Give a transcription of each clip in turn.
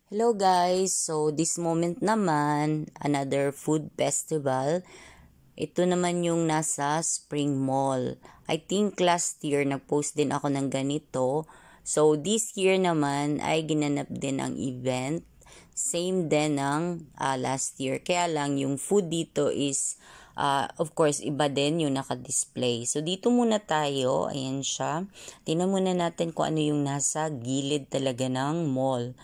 Hello guys, so this moment naman, another food festival. Ito naman yung nasa Spring Mall. I think last year nag-post din ako ng ganito. So this year naman ay ginanap din ang event. Same din ng last year. Kaya lang yung food dito is of course iba din yung naka-display. So dito muna tayo, ayan siya. Tingnan muna natin kung ano yung nasa gilid talaga ng mall,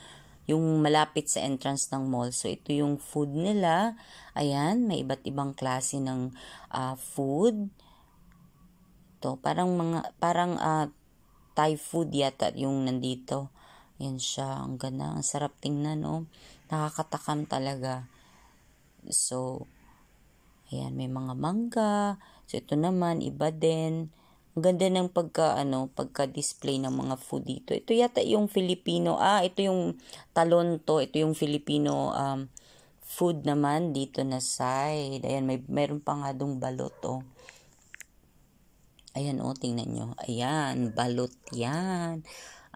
yung malapit sa entrance ng mall. So, ito yung food nila. Ayan, may iba't ibang klase ng food. Ito, parang Thai food yata yung nandito. Ayan siya, ang ganda, ang sarap tingnan, no? Nakakatakam talaga. So, ayan, may mga mangga. So, ito naman, iba din. Ang ganda ng pagka-display ng mga food dito. Ito yata yung Filipino, ito yung talon to. Ito yung Filipino food naman dito na side. Ayan, meron pa nga dong balot, oh. Ayan, oh, tingnan nyo. Ayan, balot yan.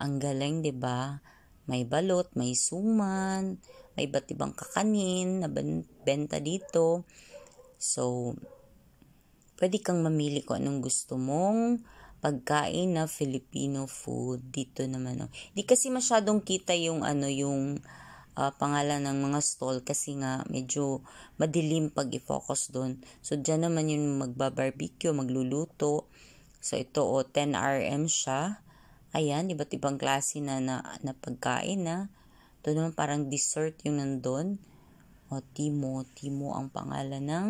Ang galing, 'di ba? May balot, may suman, may iba't ibang kakanin na benta dito. So, pwede kang mamili kung anong gusto mong pagkain na Filipino food. Dito naman, oh. Di kasi masyadong kita yung pangalan ng mga stall kasi nga medyo madilim pag i-focus doon. So, dyan naman yung magba-barbecue, magluluto. So, ito, 10 RM siya. Ayan, iba't ibang klase na pagkain na. Ito naman parang dessert yung nandun. Timo ang pangalan ng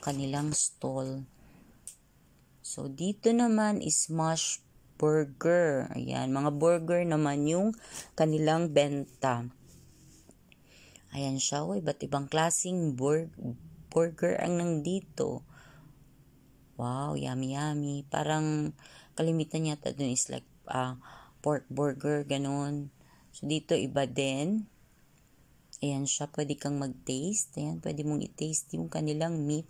kanilang stall. So, dito naman is smash burger. Ayan, mga burger naman yung kanilang benta. Ayan siya, iba't ibang klaseng burger ang nandito. Wow, yummy. Parang kalimitan yata dun is like pork burger, ganun. So, dito iba din. Ayan siya, pwede kang mag-taste. Ayan, pwede mong i-taste yung kanilang meat.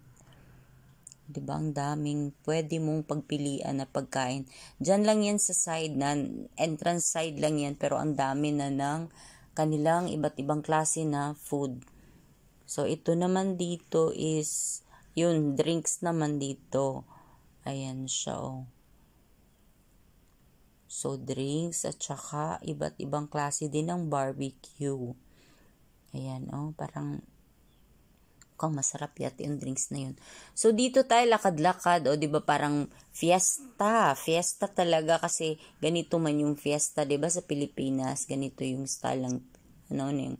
Diba, ang daming pwede mong pagpilian na pagkain. Diyan lang yan sa side na, entrance side lang yan, pero ang dami na ng kanilang iba't ibang klase na food. So, ito naman dito is, yun, drinks naman dito. Ayan siya, oh. So, drinks at saka iba't ibang klase din ng barbecue. Ayan, oh, parang masarap yata yung drinks na yun. So, dito tayo lakad-lakad, o, diba, parang fiesta talaga kasi ganito man yung fiesta, diba, sa Pilipinas, ganito yung style ng, yung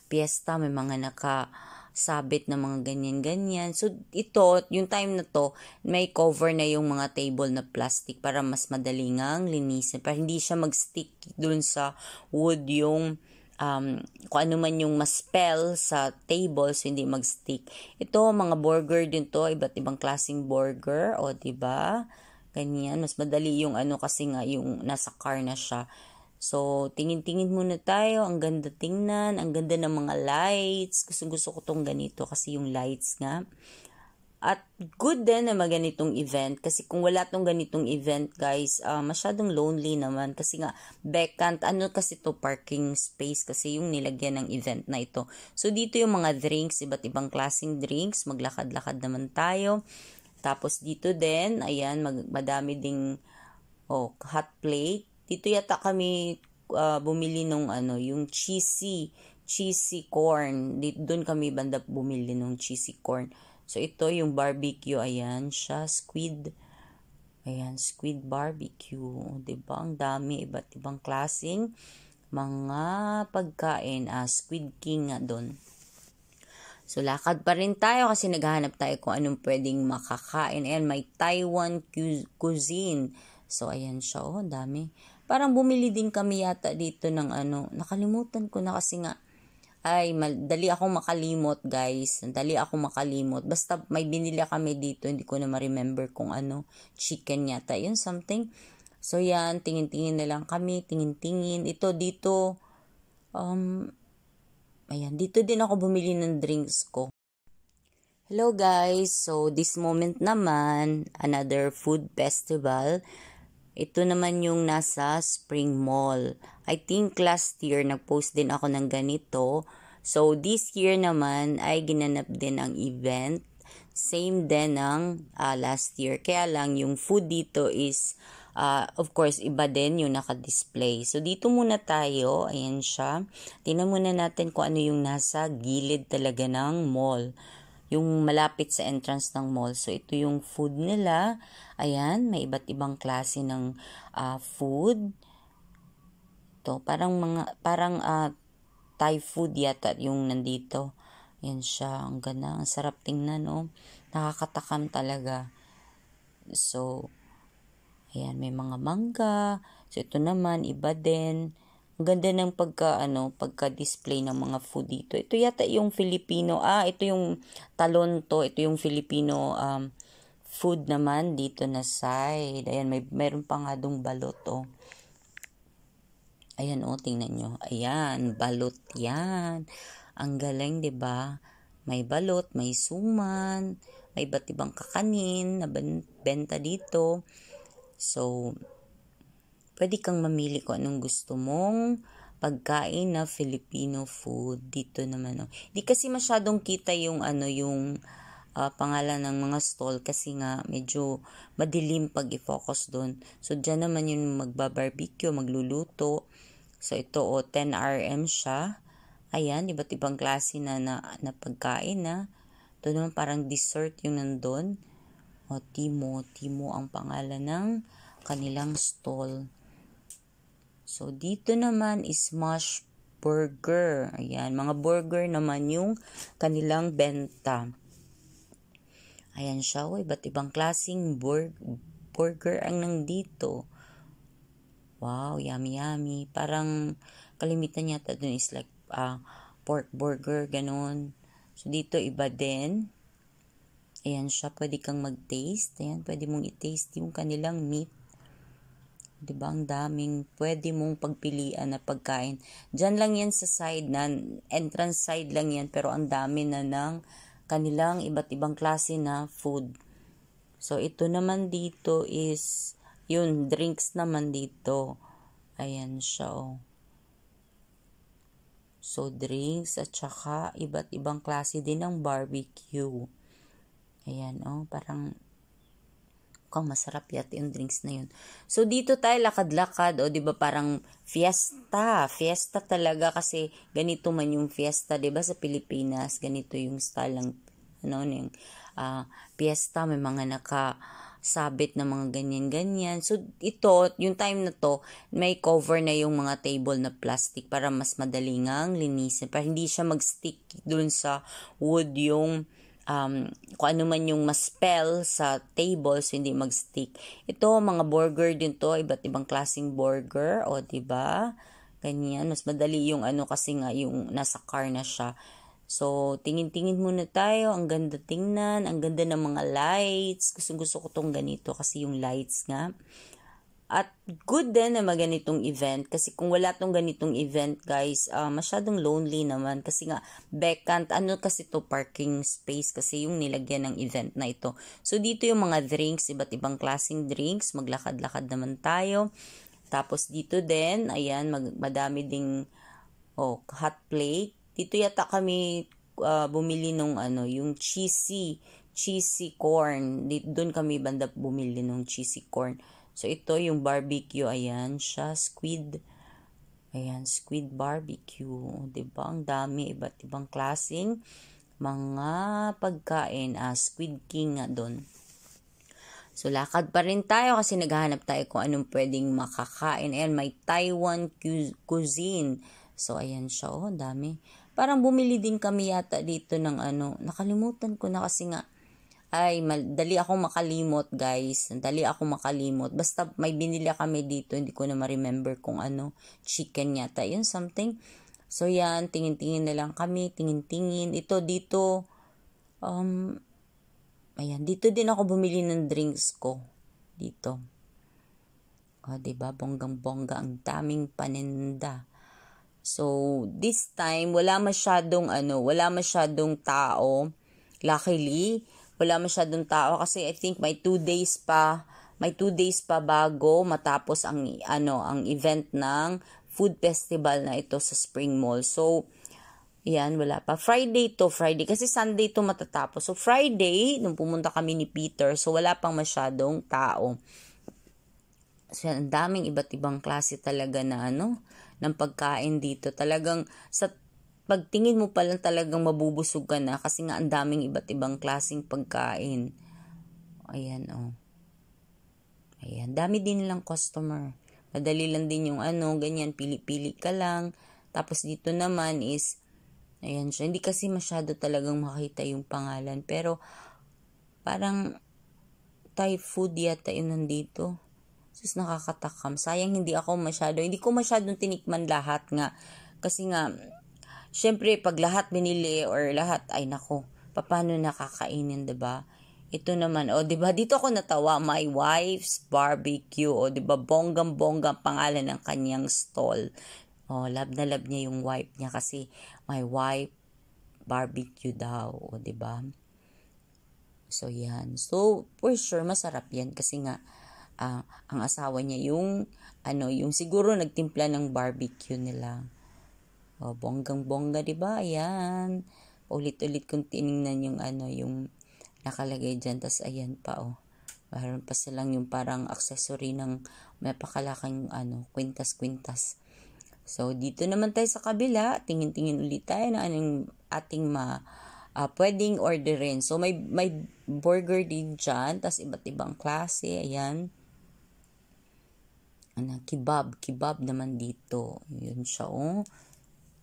fiesta, may mga nakasabit na mga ganyan-ganyan. So, ito, yung time na to, may cover na yung mga table na plastic para mas madali ngang linisin, para hindi siya mag-stick dun sa wood yung kung ano man yung ma-spell sa table, so hindi mag-stick. Ito, mga burger din to, iba't ibang klaseng burger, o diba? Ganyan, mas madali yung kasi nga yung nasa car na siya. So, tingin-tingin muna tayo, ang ganda tingnan, ang ganda ng mga lights. Gusto ko tong ganito kasi yung lights nga. At good din na maganitong event kasi kung wala tong ganitong event, guys, masyadong lonely naman kasi nga vacant, kasi to parking space kasi yung nilagyan ng event na ito. So dito yung mga drinks, iba't ibang klaseng drinks, maglakad-lakad naman tayo. Tapos dito din, ayan, madami ding hot plate. Dito yata kami bumili nung yung cheesy corn. Doon kami banda bumili nung cheesy corn. So, ito yung barbecue. Ayan siya, squid. Ayan, squid barbecue. Diba? Ang dami, iba't ibang klaseng mga pagkain. Squid King nga doon. So, lakad pa rin tayo kasi naghahanap tayo kung anong pwedeng makakain. Ayan, may Taiwan cuisine. So, ayan siya. Dami. Parang bumili din kami yata dito ng nakalimutan ko na kasi nga, dali akong makalimot, guys. Dali akong makalimot. Basta may binili kami dito, hindi ko na ma-remember kung chicken yata. Yun, something. So, yan, tingin-tingin na lang kami, tingin-tingin. Ito, dito, ayan, dito din ako bumili ng drinks ko. Hello, guys. So, this moment naman, another food festival. Ito naman yung nasa Spring Mall. I think last year nag-post din ako ng ganito. So this year naman ay ginanap din ang event. Same din ng last year. Kaya lang yung food dito is of course iba din yung naka-display. So dito muna tayo. Ayan siya. Tingnan muna natin kung ano yung nasa gilid talaga ng mall. Yung malapit sa entrance ng mall. So, ito yung food nila. Ayan, may iba't ibang klase ng food. Ito, parang Thai food yata yung nandito. Ayan siya, ang ganda, ang sarap tingnan, no? Nakakatakam talaga. So, ayan, may mga mangga. So, ito naman, iba din. Ang ganda ng pagka-display ng mga food dito. Ito yata yung Filipino, ito yung talon to. Ito yung Filipino food naman dito na side. Ayan, meron pa nga dong balot, oh. Ayan, oh, tingnan nyo. Ayan, balot yan. Ang galing, 'di ba? May balot, may suman, may iba't ibang kakanin na benta dito. So, pwede kang mamili kung anong gusto mong pagkain na Filipino food. Dito naman, oh. Di kasi masyadong kita yung pangalan ng mga stall kasi nga medyo madilim pag i-focus doon. So, dyan naman yung magbabarbecue, magluluto. So, ito, 10 RM siya. Ayan, iba't ibang klase na pagkain na. Ito naman parang dessert yung nandun. Timo ang pangalan ng kanilang stall. So, dito naman is smash burger. Ayan, mga burger naman yung kanilang benta. Ayan siya, iba't ibang klaseng burger ang nandito. Wow, yummy. Parang kalimitan yata dun is like pork burger, ganun. So, dito iba din. Ayan siya, pwede kang mag-taste. Ayan, pwede mong i-taste yung kanilang meat. Diba, ang daming pwede mong pagpilian na pagkain. Diyan lang yan sa side na, entrance side lang yan, pero ang dami na ng kanilang iba't ibang klase na food. So, ito naman dito is, yun, drinks naman dito. Ayan siya, oh. So, drinks at saka iba't ibang klase din ng barbecue. Ayan, oh, parang masarap yata yung drinks na yun. So, dito tayo lakad-lakad, o, diba, parang fiesta talaga kasi ganito man yung fiesta, diba, sa Pilipinas, ganito yung style ng, yung fiesta, may mga nakasabit na mga ganyan-ganyan. So, ito, yung time na to, may cover na yung mga table na plastic para mas madaling ang linisin, para hindi siya mag-stick dun sa wood yung kung ano man yung ma-spell sa table, so hindi mag-stick. Ito, mga burger din to, iba't ibang klaseng burger, o diba? Ganyan, mas madali yung kasi nga yung nasa car na siya. So, tingin-tingin muna tayo, ang ganda tingnan, ang ganda ng mga lights. Gusto ko tong ganito kasi yung lights nga. At good din na maganitong event kasi kung wala tong ganitong event, guys, masyadong lonely naman kasi nga vacant, kasi to parking space kasi yung nilagyan ng event na ito. So dito yung mga drinks, iba't ibang klaseng drinks, maglakad-lakad naman tayo. Tapos dito din, ayan, madami ding hot plate. Dito yata kami bumili nung yung cheesy corn. Doon kami banda bumili nung cheesy corn. So, ito yung barbecue. Ayan siya, squid. Ayan, squid barbecue. Diba? Ang dami, iba't ibang klaseng mga pagkain. Squid King nga doon. So, lakad pa rin tayo kasi naghahanap tayo kung anong pwedeng makakain. Ayan, may Taiwan cuisine. So, ayan siya. Dami. Parang bumili din kami yata dito ng nakalimutan ko na kasi nga, dali akong makalimot, guys. Dali akong makalimot. Basta may binili kami dito, hindi ko na ma-remember kung chicken yata. Yun, something. So, yan, tingin-tingin na lang kami, tingin-tingin. Ito, dito, ayan, dito din ako bumili ng drinks ko. Dito. Diba, bonggang-bongga, ang daming paninda. So, this time, wala masyadong tao. Luckily, wala masyadong tao kasi I think may 2 days pa may 2 days pa bago matapos ang event ng food festival na ito sa Spring Mall. So, yan, wala pa. Friday kasi Sunday to matatapos. So, Friday, nung pumunta kami ni Peter, so wala pang masyadong tao. So, ang daming iba't ibang klase talaga na ng pagkain dito. Talagang sa pagtingin mo pa lang talagang mabubusog ka na kasi nga ang daming iba't ibang klaseng pagkain. Ayan, Ayan, dami din nilang customer. Madali lang din yung ganyan, pili-pili ka lang. Tapos dito naman is, ayan siya. Hindi kasi masyado talagang makita yung pangalan. Pero, parang Thai food yata yun nandito. Sus, nakakatakam. Sayang hindi ko masyadong tinikman lahat nga. Kasi nga, syempre, pag lahat binili or lahat, ay nako, paano nakakainin, diba? Ito naman, 'di ba? Dito ako natawa, My Wife's Barbecue, 'di ba? Bonggang-bongga pangalan ng kanyang stall. Love na love niya yung wife niya kasi My Wife Barbecue daw, 'di ba? So yan. So for sure masarap 'yan kasi nga ang asawa niya yung siguro nagtimpla ng barbecue nila. Bonggang-bongga, 'di ba? Ayan. Ulit-ulit kong tiningnan yung yung nakalagay dyan. Tas ayan pa Meron pa silang yung parang accessory ng may pakalaking kwintas-kwintas. So dito naman tayo sa kabila, tingin-tingin ulit tayo na anong ating pwedeng orderin. So may burger din dyan, tas iba't ibang klase, ayan. Kebab naman dito. Yun siya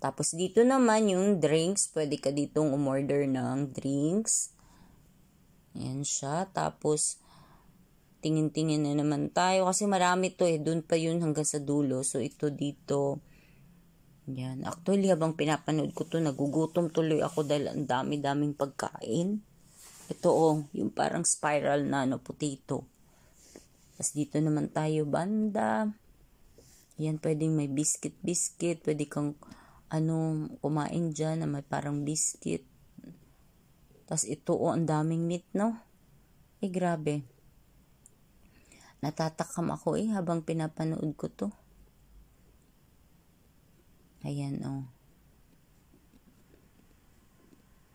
Tapos dito naman yung drinks, pwede ka ditong umorder ng drinks. Ayan siya. Tapos, tingin-tingin na naman tayo. Kasi marami to Doon pa yun hanggang sa dulo. So, ito dito. Yan. Actually, habang pinapanood ko to, nagugutom tuloy ako dahil ang dami-daming pagkain. Ito yung parang spiral na potato. Tapos dito naman tayo banda. Yan, pwedeng may biscuit. Pwede kang kumain dyan na may parang biscuit. Tapos ito ang daming meat, no? Grabe. Natatakam ako habang pinapanood ko to. Ayan,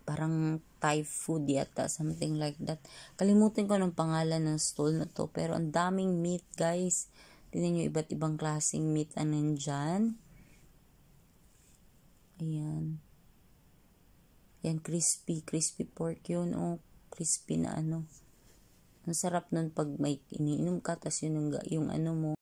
Parang Thai food yata, something like that. Kalimutan ko ng pangalan ng stall na to, pero ang daming meat, guys. Tingnan nyo, iba't ibang klaseng meat nandyan. Ayan. Yan, crispy pork yun, crispy na Ang sarap nun pag may iniinom ka, tas yung mo,